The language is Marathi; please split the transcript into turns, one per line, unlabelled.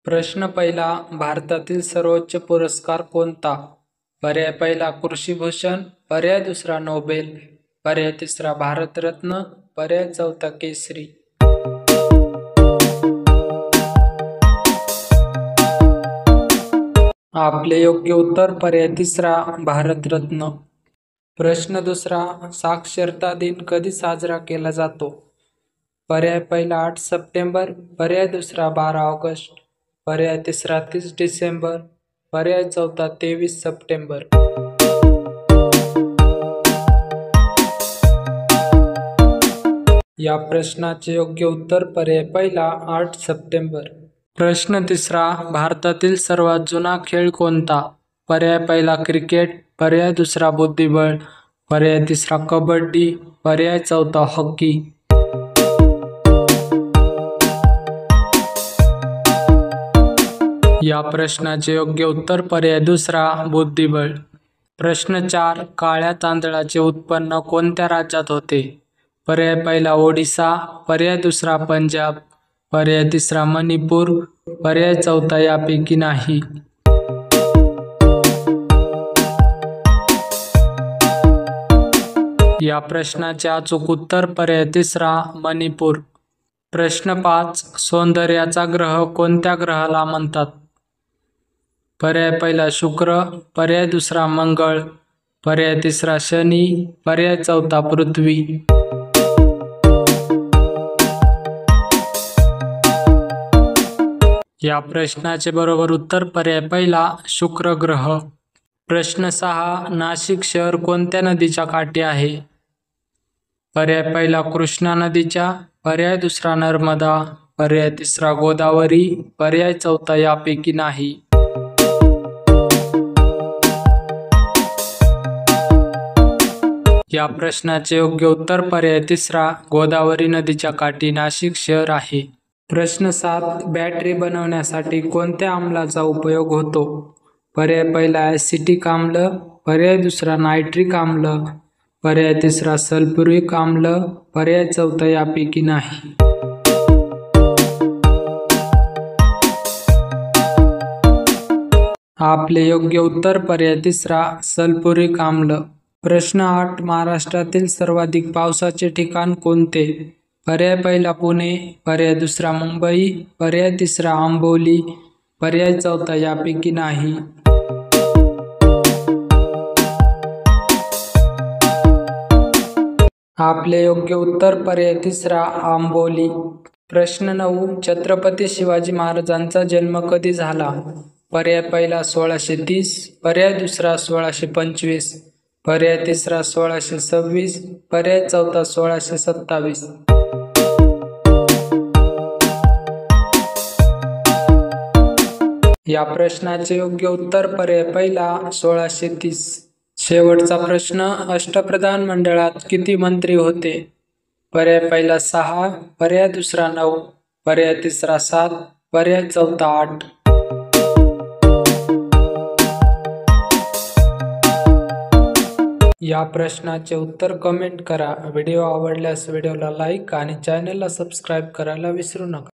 प्रश्न पहिला, भारतातील सर्वोच्च पुरस्कार कोणता? पर्याय पहिला कृषीभूषण, पर्याय दुसरा नोबेल, पर्याय तिसरा भारतरत्न, पर्याय चौथा केसरी. आपले योग्य उत्तर पर्याय तिसरा भारतरत्न. प्रश्न दुसरा, साक्षरता दिन कधी साजरा केला जातो? पर्याय पहिला 8 सप्टेंबर, पर्याय दुसरा 12 ऑगस्ट, पर्याय तिसरा 30 डिसेंबर, पर्याय चौथा 23 सप्टेंबर. या प्रश्नाचे योग्य उत्तर पर्याय पहिला 8 सप्टेंबर. प्रश्न तिसरा, भारतातील सर्वात जुना खेळ कोणता? पर्याय पहिला क्रिकेट, पर्याय दुसरा बुद्धिबळ, पर्याय तिसरा कबड्डी, पर्याय चौथा हॉकी. या प्रश्नाचे योग्य उत्तर पर्याय दुसरा बुद्धिबळ. प्रश्न 4, काळ्या तांदळाचे उत्पन्न कोणत्या राज्यात होते? पर्याय पहिला ओडिसा, पर्याय दुसरा पंजाब, पर्याय तिसरा मणिपूर, पर्याय चौथा यापैकी नाही. या प्रश्नाचे अचूक उत्तर पर्याय तिसरा मणिपूर. प्रश्न 5, सौंदर्याचा ग्रह कोणत्या ग्रहाला म्हणतात? पर्याय पहिला शुक्र, पर्याय दुसरा मंगळ, पर्याय तिसरा शनी, पर्याय चौथा पृथ्वी. या प्रश्नाचे बरोबर उत्तर पर्याय पहिला शुक्र ग्रह. प्रश्न 6, नाशिक शहर कोणत्या नदीच्या काठी आहे? पर्याय पहिला कृष्णा नदीच्या, पर्याय दुसरा नर्मदा, पर्याय तिसरा गोदावरी, पर्याय चौथा यापैकी नाही. या प्रश्नाचे योग्य उत्तर पर्याय तिसरा गोदावरी नदीच्या काठी नाशिक शहर आहे. प्रश्न 7, बॅटरी बनवण्यासाठी कोणत्या आम्लाचा उपयोग होतो? पर्याय पहिला ॲसिटिक आम्ल, पर्याय दुसरा नायट्रिक आम्ल, पर्याय तिसरा सल्फ्युरिक आम्ल, पर्याय चौथा यापैकी नाही. आपले योग्य उत्तर पर्याय तिसरा सल्फ्युरिक आम्ल. प्रश्न 8, महाराष्ट्रातील सर्वाधिक पावसाचे ठिकाण कोणते? पर्याय पहिला पुणे, पर्याय दुसरा मुंबई, पर्याय तिसरा आंबोली, पर्याय चौथा यापैकी नाही. आपले योग्य उत्तर पर्याय तिसरा आंबोली. प्रश्न 9, छत्रपती शिवाजी महाराजांचा जन्म कधी झाला? पर्याय पहिला 1630, पर्याय दुसरा 1625, पर्याय तिसरा 1626, पर्याय चौथा 1627. या प्रश्नाचे योग्य उत्तर पर्याय पहिला 1630. शेवटचा प्रश्न, अष्टप्रधान मंडळात किती मंत्री होते? पर्याय पहिला 6, पर्याय दुसरा 9, पर्याय तिसरा 7, पर्याय चौथा 8. या प्रश्नाचे उत्तर कमेंट करा. व्हिडिओ आवडल्यास व्हिडिओला लाईक आणि चॅनलला सबस्क्राईब करायला विसरू नका.